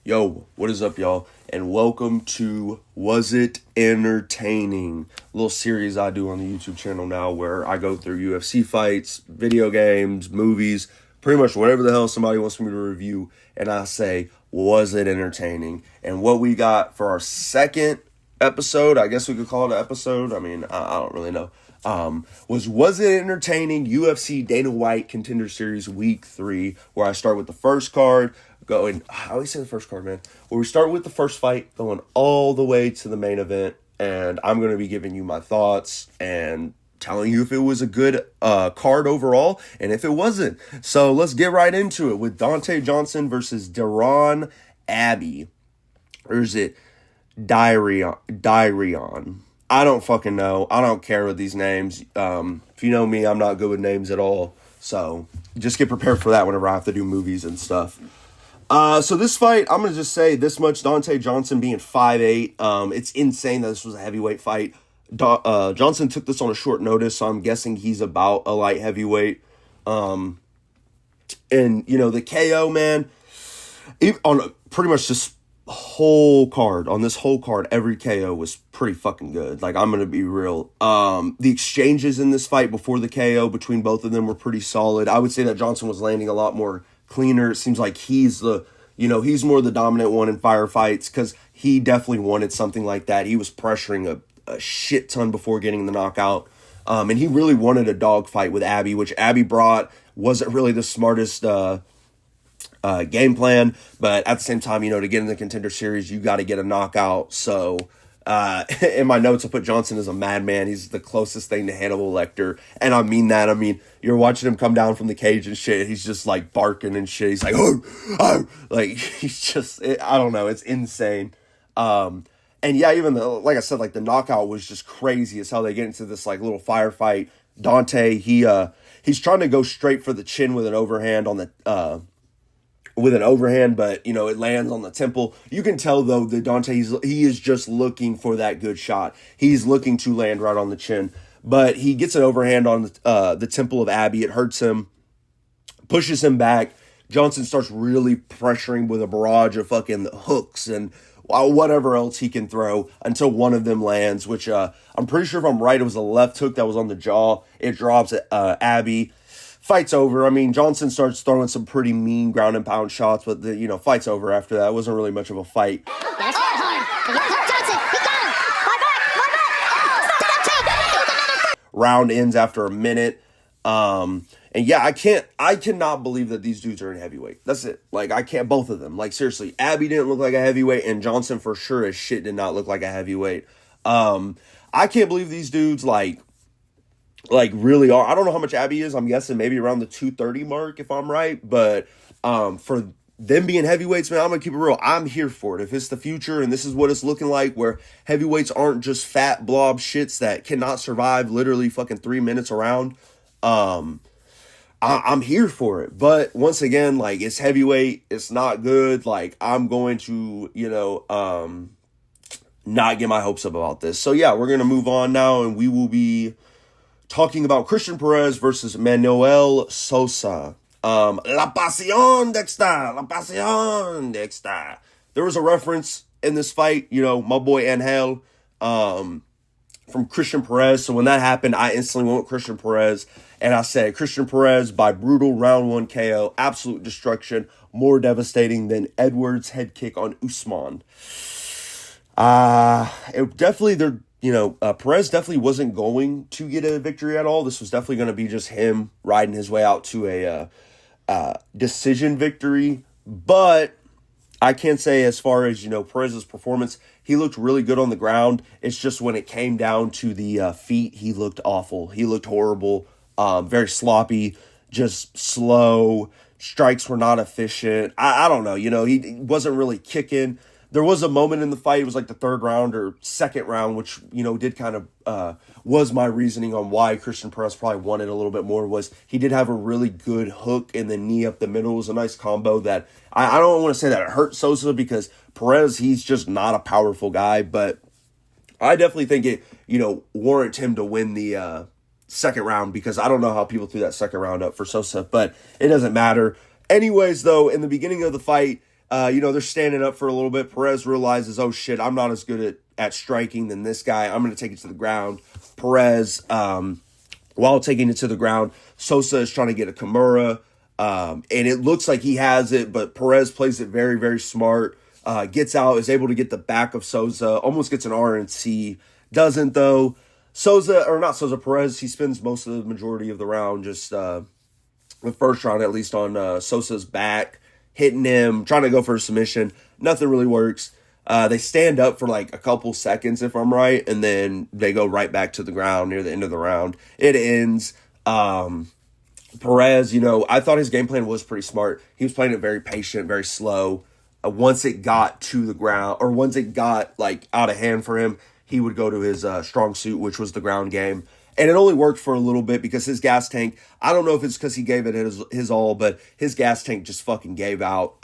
Yo, what is up, y'all? And welcome to Was It Entertaining? A little series I do on the YouTube channel now where I go through UFC fights, video games, movies, pretty much whatever the hell somebody wants me to review. And I say, was it entertaining? And what we got for our second episode, I guess we could call it an episode. I don't really know. Was it entertaining? UFC Dana White Contender Series Week 3, where I start with the first card, I always say the first card, man. Where we start with the first fight, going all the way to the main event, and I'm going to be giving you my thoughts and telling you if it was a good card overall, and if it wasn't. So let's get right into it with Dante Johnson versus Deron Abbey. Or is it Darion? I don't fucking know. I don't care with these names. If you know me, I'm not good with names at all. So just get prepared for that whenever I have to do movies and stuff. So this fight, I'm going to just say this much. Dante Johnson being 5'8". It's insane that this was a heavyweight fight. Johnson took this on a short notice, so I'm guessing he's about a light heavyweight. And, the KO, man, on pretty much this whole card, every KO was pretty fucking good. Like, I'm going to be real. The exchanges in this fight before the KO between both of them were pretty solid. I would say that Johnson was landing a lot more cleaner. It seems like he's he's more the dominant one in firefights because he definitely wanted something like that. He was pressuring a shit ton before getting the knockout. And he really wanted a dogfight with Abbey, which Abbey brought. Wasn't really the smartest game plan, but at the same time, to get in the Contender Series, you got to get a knockout. So in my notes, I put Johnson as a madman. He's the closest thing to Hannibal Lecter, and I mean that. You're watching him come down from the cage and shit. He's just like barking and shit. He's like, oh, like he's just, I don't know. It's insane. And yeah, even like I said, like the knockout was just crazy as how they get into this like little firefight. Dante, he's trying to go straight for the chin with an overhand on the but it lands on the temple. You can tell though that Dante, he is just looking for that good shot. He's looking to land right on the chin, but he gets an overhand on the temple of Abbey. It hurts him, pushes him back. Johnson starts really pressuring with a barrage of fucking hooks and whatever else he can throw until one of them lands, which I'm pretty sure if I'm right, it was a left hook that was on the jaw. It drops Abbey. Fight's over. Johnson starts throwing some pretty mean ground and pound shots, but the fight's over after that. It wasn't really much of a fight. Round ends after a minute. And yeah, I cannot believe that these dudes are in heavyweight. That's it. Like, I can't, both of them. Like, seriously, Abbey didn't look like a heavyweight, and Johnson for sure as shit did not look like a heavyweight. I can't believe these dudes, like really are. I don't know how much Abbey is. I'm guessing maybe around the 230 mark if I'm right. But for them being heavyweights, man, I'm going to keep it real. I'm here for it. If it's the future and this is what it's looking like, where heavyweights aren't just fat blob shits that cannot survive literally fucking 3 minutes around, I'm here for it. But once again, like, it's heavyweight. It's not good. Like, I'm going to, not get my hopes up about this. So yeah, we're going to move on now, and we will be talking about Christian Perez versus Manuel Sosa. La Pasión Dexter. There was a reference in this fight, my boy Angel, from Christian Perez. So when that happened, I instantly went with Christian Perez, and I said Christian Perez by brutal round 1 KO, absolute destruction, more devastating than Edwards' head kick on Usman. Perez definitely wasn't going to get a victory at all. This was definitely going to be just him riding his way out to a decision victory. But I can say, as far as, Perez's performance, he looked really good on the ground. It's just when it came down to the feet, he looked awful. He looked horrible, very sloppy, just slow. Strikes were not efficient. I don't know. He wasn't really kicking. There was a moment in the fight, it was like the third round or second round, which, did kind of, was my reasoning on why Christian Perez probably wanted a little bit more, was he did have a really good hook and the knee up the middle. It was a nice combo that, I don't want to say that it hurt Sosa, because Perez, he's just not a powerful guy, but I definitely think it, warrant him to win the second round, because I don't know how people threw that second round up for Sosa, but it doesn't matter. Anyways, though, in the beginning of the fight, They're standing up for a little bit. Perez realizes, oh shit, I'm not as good at striking than this guy. I'm going to take it to the ground. Perez, while taking it to the ground, Sosa is trying to get a Kimura, and it looks like he has it, but Perez plays it very, very smart. Gets out, is able to get the back of Sosa, almost gets an RNC, doesn't though. Perez, he spends most of the majority of the round just, the first round at least, on Sosa's back, hitting him, trying to go for a submission. Nothing really works. They stand up for like a couple seconds, if I'm right, and then they go right back to the ground near the end of the round. It ends. Perez, I thought his game plan was pretty smart. He was playing it very patient, very slow. Once it got to the ground, or once it got like out of hand for him, he would go to his strong suit, which was the ground game. And it only worked for a little bit because his gas tank, I don't know if it's because he gave it his all, but his gas tank just fucking gave out.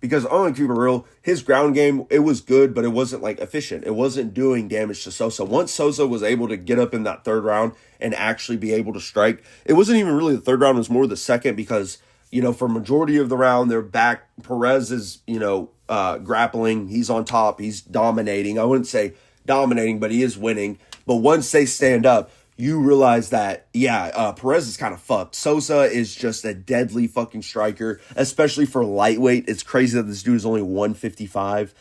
Because I'm going to keep it real, his ground game, it was good, but it wasn't like efficient. It wasn't doing damage to Sosa. Once Sosa was able to get up in that third round and actually be able to strike, it wasn't even really the third round, it was more the second because, for majority of the round, they're back. Perez is, grappling. He's on top. He's dominating. I wouldn't say dominating, but he is winning. But once they stand up, you realize that, Perez is kind of fucked. Sosa is just a deadly fucking striker, especially for lightweight. It's crazy that this dude is only 155.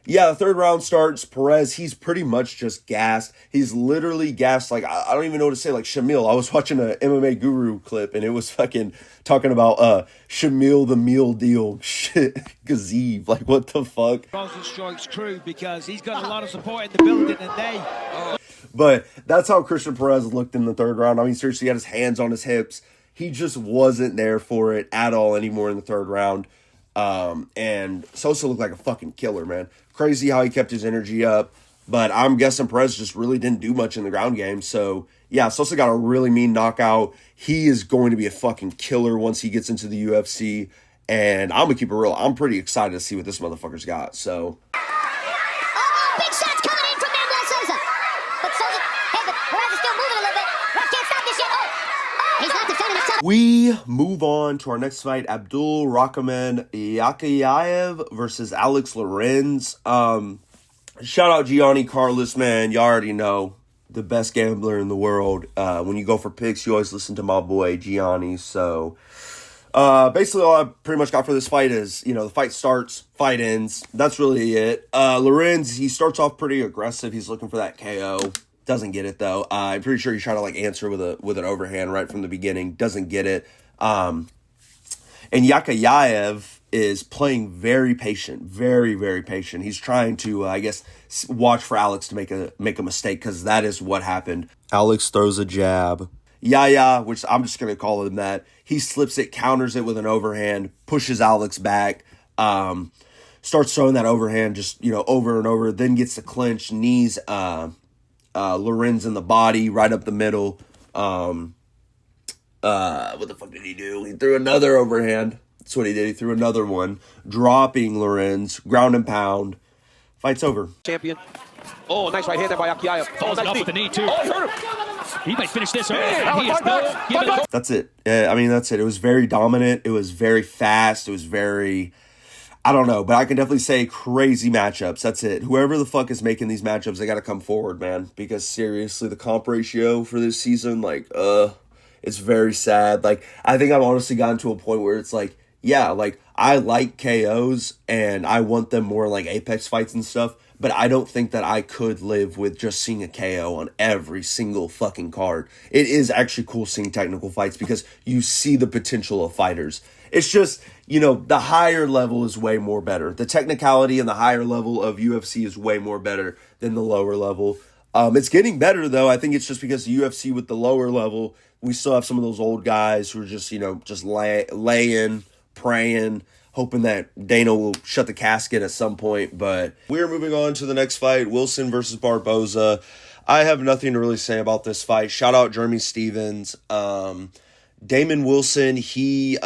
The third round starts. Perez, he's pretty much just gassed. He's literally gassed. Like, I don't even know what to say. Like, Shamil, I was watching a MMA Guru clip, and it was fucking talking about Shamil the meal deal. Shit, Gazeev. Like, what the fuck? Bronson Strike's crew, because he's got a lot of support in the building, and But that's how Christian Perez looked in the third round. I mean, seriously, he had his hands on his hips. He just wasn't there for it at all anymore in the third round. And Sosa looked like a fucking killer, man. Crazy how he kept his energy up. But I'm guessing Perez just really didn't do much in the ground game. So, Sosa got a really mean knockout. He is going to be a fucking killer once he gets into the UFC. And I'm going to keep it real. I'm pretty excited to see what this motherfucker's got. So... big shots coming in from Manuel Souza. But Souza, but Perez is still moving a little bit. Ref can't stop this yet. He's not defending himself. We move on to our next fight, Abdul Rahman Yakayev versus Alex Lorenz. Shout out Gianni Carlos, man. You already know, the best gambler in the world. When you go for picks, you always listen to my boy Gianni. So, basically all I pretty much got for this fight is, the fight starts, fight ends. That's really it. Lorenz, he starts off pretty aggressive. He's looking for that KO. Doesn't get it, though. I'm pretty sure he's trying to, answer with an overhand right from the beginning. Doesn't get it. And Yakayev is playing very patient. Very, very patient. He's trying to, watch for Alex to make a mistake, because that is what happened. Alex throws a jab. Yaya, which I'm just going to call him that, he slips it, counters it with an overhand, pushes Alex back, starts throwing that overhand just, over and over, then gets the clinch, knees Lorenz in the body, right up the middle. What the fuck did he do? He threw another overhand. That's what he did. He threw another one, dropping Lorenz, ground and pound. Fight's over. Champion. Oh, nice right hand there by Akiayev. Follows it off with the knee, too. Oh, he hurt him. He might finish this. That's it. That's it. It was very dominant. It was very fast. It was very... I don't know, but I can definitely say crazy matchups. That's it. Whoever the fuck is making these matchups, they got to come forward, man. Because seriously, the comp ratio for this season, it's very sad. I think I've honestly gotten to a point where it's I like KOs and I want them more in Apex fights and stuff, but I don't think that I could live with just seeing a KO on every single fucking card. It is actually cool seeing technical fights because you see the potential of fighters. It's just, the higher level is way more better. The technicality and the higher level of UFC is way more better than the lower level. It's getting better, though. I think it's just because the UFC with the lower level, we still have some of those old guys who are just, just laying, praying, hoping that Dana will shut the casket at some point. But we're moving on to the next fight, Wilson versus Barboza. I have nothing to really say about this fight. Shout out Jeremy Stevens. Damon Wilson, he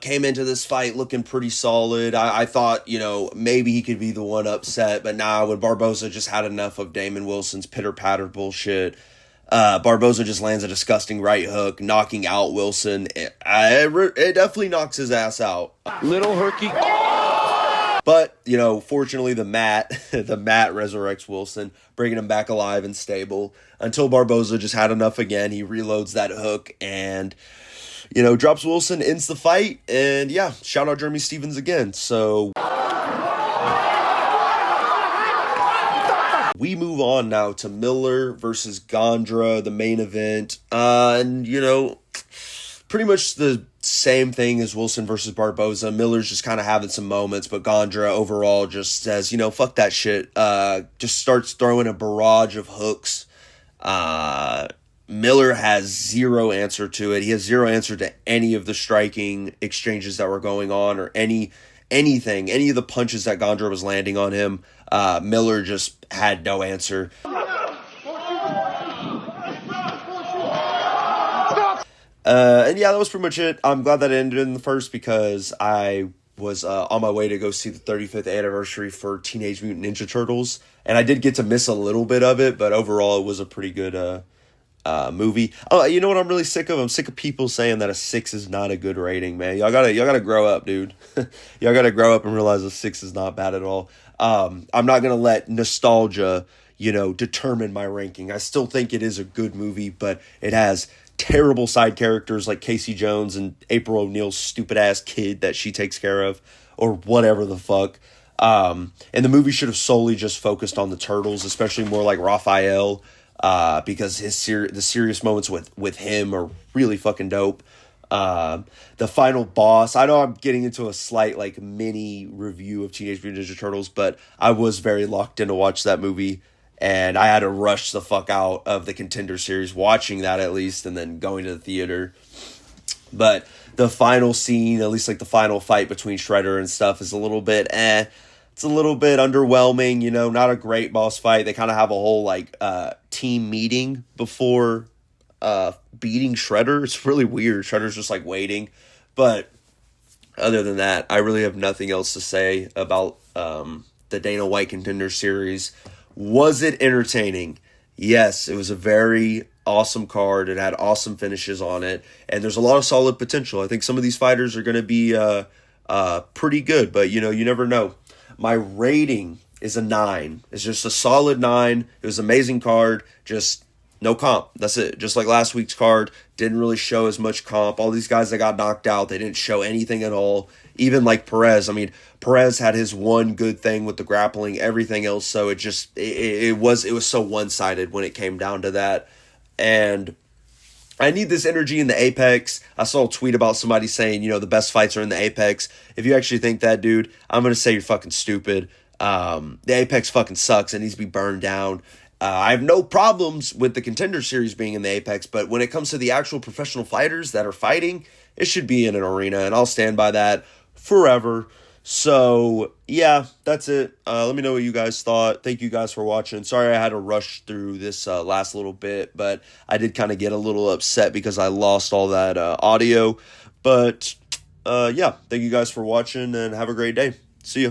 came into this fight looking pretty solid. I thought, maybe he could be the one upset, but nah, when Barboza just had enough of Damon Wilson's pitter-patter bullshit, Barboza just lands a disgusting right hook, knocking out Wilson. It definitely knocks his ass out. Little herky. But, you know, fortunately the mat resurrects Wilson, bringing him back alive and stable until Barboza just had enough again. He reloads that hook and, you know, drops Wilson, ends the fight. And yeah, shout out Jeremy Stevens again. So we move on now to Miller versus Gondra, the main event. And, you know, pretty much the same thing as Wilson versus Barboza. Miller's just kind of having some moments, but Gondra overall just says, you know, fuck that shit. Just starts throwing a barrage of hooks. Miller has zero answer to it. He has zero answer to any of the striking exchanges that were going on or any of the punches that Gondra was landing on him. Miller just had no answer. And yeah, that was pretty much it. I'm glad that it ended in the first because I was on my way to go see the 35th anniversary for Teenage Mutant Ninja Turtles, and I did get to miss a little bit of it, but overall it was a pretty good movie. Oh, you know what I'm really sick of? I'm sick of people saying that a 6 is not a good rating, man. Y'all gotta grow up, dude. Y'all gotta grow up and realize a 6 is not bad at all. I'm not gonna let nostalgia, you know, determine my ranking. I still think it is a good movie, but it has terrible side characters like Casey Jones and April O'Neil's stupid ass kid that she takes care of, or whatever the fuck. And the movie should have solely just focused on the turtles, especially more like Raphael, because the serious moments with him are really fucking dope. The final boss, I know I'm getting into a slight like mini review of Teenage Mutant Ninja Turtles, but I was very locked in to watch that movie. And I had to rush the fuck out of the Contender series, watching that at least, and then going to the theater. But the final scene, at least like the final fight between Shredder and stuff, is a little bit It's a little bit underwhelming, you know, not a great boss fight. They kind of have a whole like team meeting before beating Shredder. It's really weird. Shredder's just like waiting. But other than that, I really have nothing else to say about the Dana White Contender series. Was it entertaining? Yes, it was a very awesome card. It had awesome finishes on it, and there's a lot of solid potential. I think some of these fighters are going to be pretty good, but you know, you never know. My rating is a 9. It's just a solid 9. It was an amazing card, just no comp. That's it. Just like last week's card, didn't really show as much comp. All these guys that got knocked out, they didn't show anything at all. Even like Perez. I mean, Perez had his one good thing with the grappling, everything else. So it was so one-sided when it came down to that. And I need this energy in the Apex. I saw a tweet about somebody saying, you know, the best fights are in the Apex. If you actually think that, dude, I'm going to say you're fucking stupid. The Apex fucking sucks. It needs to be burned down. I have no problems with the Contender series being in the Apex, but when it comes to the actual professional fighters that are fighting, it should be in an arena, and I'll stand by that forever. So, yeah, that's it. Let me know what you guys thought. Thank you guys for watching. Sorry I had to rush through this last little bit, but I did kind of get a little upset because I lost all that audio. But, yeah, thank you guys for watching, and have a great day. See ya.